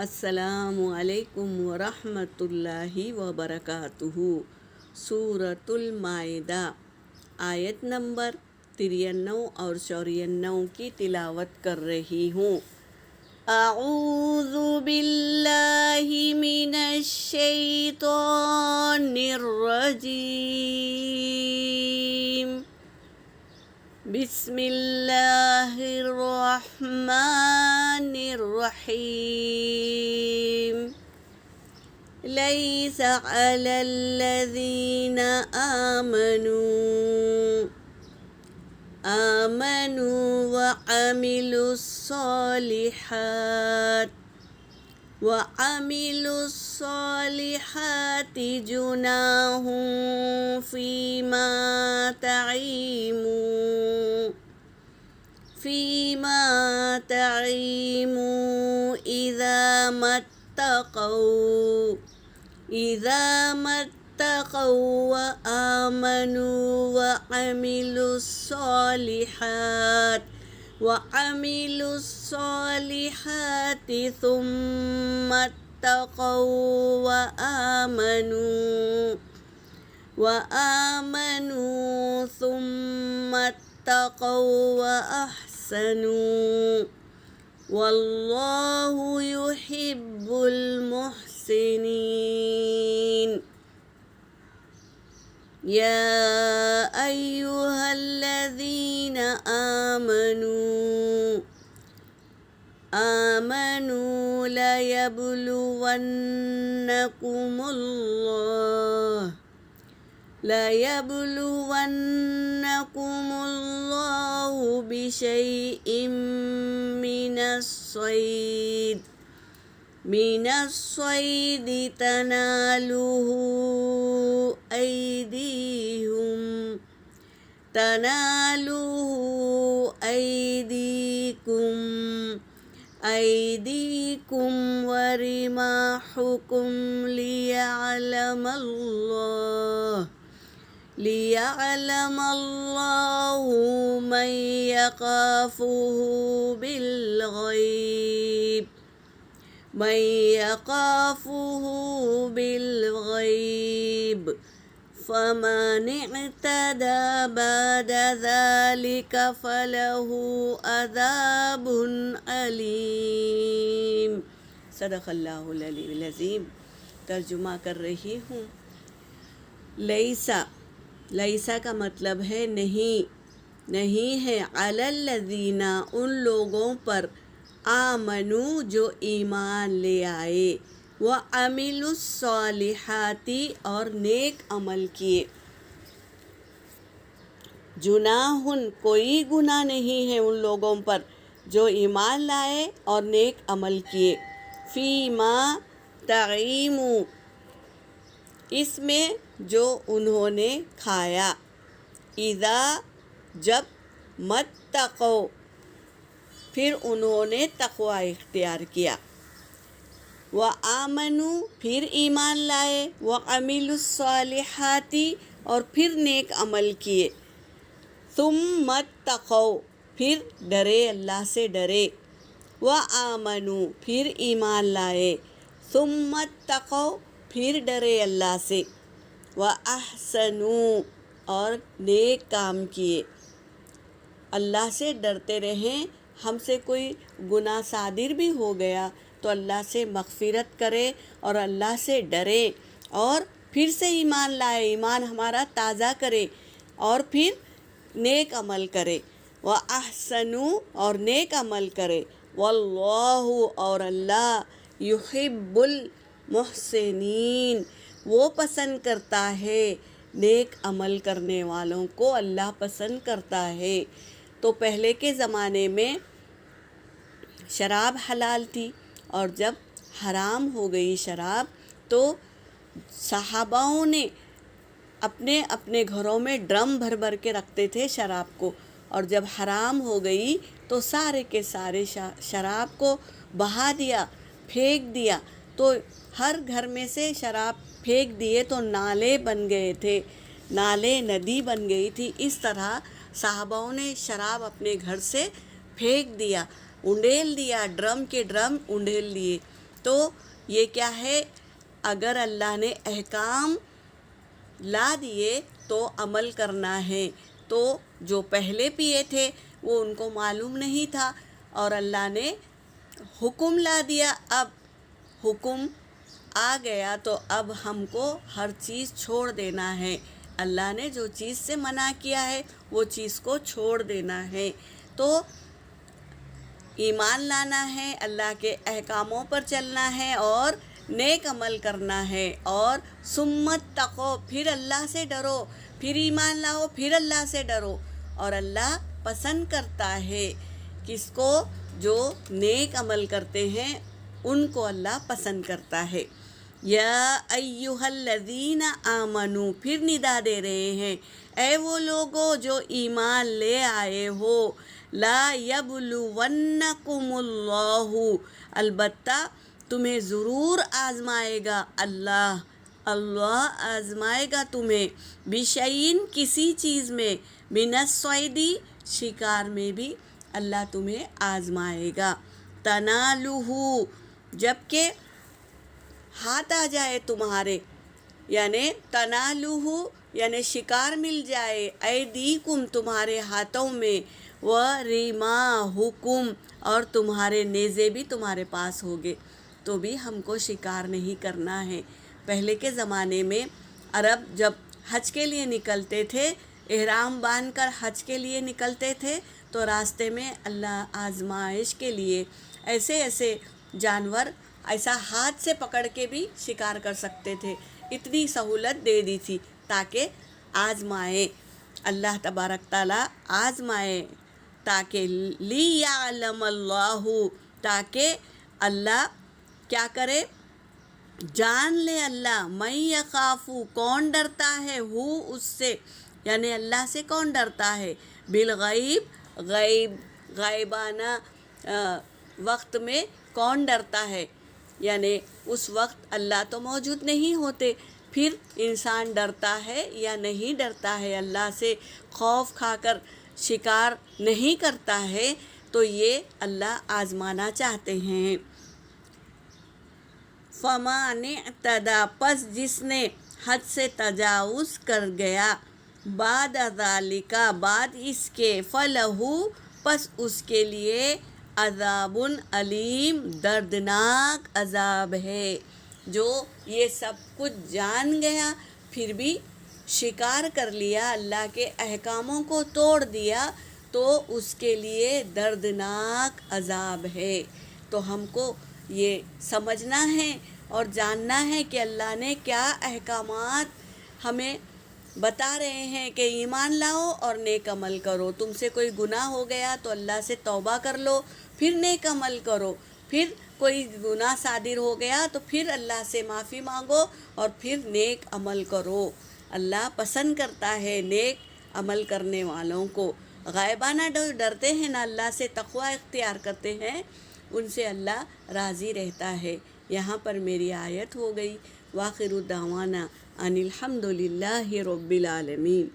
السلام علیکم ورحمۃ اللہ وبرکاتہ۔ سورۃ المائدہ آیت نمبر 93 اور 94 کی تلاوت کر رہی ہوں۔ اعوذ باللہ من الشیطان الرجیم، بسم اللہ الرحمن الرحیم۔ لیس علی الذین آمنوا وعملوا الصالحات جناح فيما طعموا إذا ما اتقوا وآمنوا وعملوا الصالحات ثم اتقوا وآمنوا ثم اتقوا وأحسنوا واللہ يحب المحسنین۔ یا ایہا الذین آمنوا لَيَبْلُوَنَّكُمُ اللَّهُ بِشَيْءٍ من الصيد تناله أيديكم ورماحكم ليعلم الله من يخافه بالغيب فمن اعتدى بعد ذلك فله عذاب علیم۔ صدق اللہ العلی العظیم۔ ترجمہ کر رہی ہوں۔ لیسا کا مطلب ہے نہیں ہے، علی الذین ان لوگوں پر، آمنو جو ایمان لے آئے، وعملوا الصالحات اور نیک عمل کیے، جناح کوئی گناہ نہیں ہے ان لوگوں پر جو ایمان لائے اور نیک عمل کیے، فیما طعموا اس میں جو انہوں نے کھایا، اذا جب، متقوا پھر انہوں نے تقوی اختیار کیا، وآمنوا پھر ایمان لائے، وعملوا الصالحات اور پھر نیک عمل کیے، ثم اتقوا پھر ڈرے، اللہ سے ڈرے، وآمنوا پھر ایمان لائے، ثم اتقوا پھر ڈرے اللہ سے، وأحسنوا اور نیک کام کیے۔ اللہ سے ڈرتے رہیں۔ ہم سے کوئی گناہ صادر بھی ہو گیا تو اللہ سے مغفرت کرے اور اللہ سے ڈرے اور پھر سے ایمان لائے، ایمان ہمارا تازہ کرے اور پھر نیک عمل کرے، وأحسنوا اور نیک عمل کرے، واللہ اور اللہ، یحب المحسنین وہ پسند کرتا ہے، نیک عمل کرنے والوں کو اللہ پسند کرتا ہے۔ تو پہلے کے زمانے میں شراب حلال تھی، اور جب حرام ہو گئی شراب تو صحاباؤں نے اپنے اپنے گھروں میں ڈرم بھر بھر کے رکھتے تھے شراب کو، اور جب حرام ہو گئی تو سارے کے سارے شراب کو بہا دیا، پھینک دیا، تو ہر گھر میں سے شراب پھینک دیے تو نالے بن گئے تھے، نالے ندی بن گئی تھی۔ اس طرح صحاباؤں نے شراب اپنے گھر سے پھینک دیا، انڈیل دیا، ڈرم کے ڈرم انڈیل لیے، تو یہ کیا ہے، اگر اللہ نے احکام لا دیے تو عمل کرنا ہے۔ تو جو پہلے پیے تھے وہ ان کو معلوم نہیں تھا، اور اللہ نے حکم لا دیا، اب حکم آ گیا تو اب ہم کو ہر چیز چھوڑ دینا ہے۔ اللہ نے جو چیز سے منع کیا ہے وہ چیز کو چھوڑ دینا ہے۔ تو ایمان لانا ہے، اللہ کے احکاموں پر چلنا ہے اور نیک عمل کرنا ہے، اور سمت تقو، پھر اللہ سے ڈرو، پھر ایمان لاؤ، پھر اللہ سے ڈرو۔ اور اللہ پسند کرتا ہے کس کو؟ جو نیک عمل کرتے ہیں ان کو اللہ پسند کرتا ہے۔ یا ایھا الذین آمنو، پھر ندا دے رہے ہیں، اے وہ لوگو جو ایمان لے آئے ہو، لا یبلونکم اللہ، البتہ تمہیں ضرور آزمائے گا اللہ آزمائے گا تمہیں، بشیء، کسی چیز میں، من الصید، شکار میں بھی اللہ تمہیں آزمائے گا، تنالہ، جب کہ ہاتھ آ جائے تمہارے، یعنی تنالہ یعنی شکار مل جائے، ایدیکم، تمہارے ہاتھوں میں، ورماحکم، اور تمہارے نیزے بھی تمہارے پاس ہوگے، تو بھی ہم کو شکار نہیں کرنا ہے۔ پہلے کے زمانے میں عرب جب حج کے لیے نکلتے تھے، احرام باندھ کر حج کے لیے نکلتے تھے، تو راستے میں اللہ آزمائش کے لیے ایسے ایسے جانور ایسا ہاتھ سے پکڑ کے بھی شکار کر سکتے تھے، اتنی سہولت دے دی تھی تاکہ آزمائے، اللہ تبارک تعالیٰ آزمائے، تاکہ لیعلم اللہ، تاکہ اللہ کیا کرے، جان لے اللہ، من یخاف، کون ڈرتا ہے، اس سے، یعنی اللہ سے کون ڈرتا ہے، بالغیب، غائبانہ وقت میں کون ڈرتا ہے، یعنی اس وقت اللہ تو موجود نہیں ہوتے، پھر انسان ڈرتا ہے یا نہیں ڈرتا ہے، اللہ سے خوف کھا کر شکار نہیں کرتا ہے، تو یہ اللہ آزمانا چاہتے ہیں۔ فَمَنِ اعْتَدَىٰ، پس جس نے حد سے تجاوز کر گیا، بعد ذالک، بعد اس کے، فَلَہُ، پس اس کے لیے، عذاب علیم، دردناک عذاب ہے۔ جو یہ سب کچھ جان گیا پھر بھی شکار کر لیا، اللہ کے احکاموں کو توڑ دیا، تو اس کے لیے دردناک عذاب ہے۔ تو ہم کو یہ سمجھنا ہے اور جاننا ہے کہ اللہ نے کیا احکامات ہمیں بتا رہے ہیں کہ ایمان لاؤ اور نیک عمل کرو، تم سے کوئی گناہ ہو گیا تو اللہ سے توبہ کر لو، پھر نیک عمل کرو، پھر کوئی گناہ صادر ہو گیا تو پھر اللہ سے معافی مانگو اور پھر نیک عمل کرو۔ اللہ پسند کرتا ہے نیک عمل کرنے والوں کو، غائبانہ ڈرتے ہیں نا، اللہ سے تقوی اختیار کرتے ہیں، ان سے اللہ راضی رہتا ہے۔ یہاں پر میری آیت ہو گئی۔ وآخر دعوانا ان الحمد للہ رب العالمین۔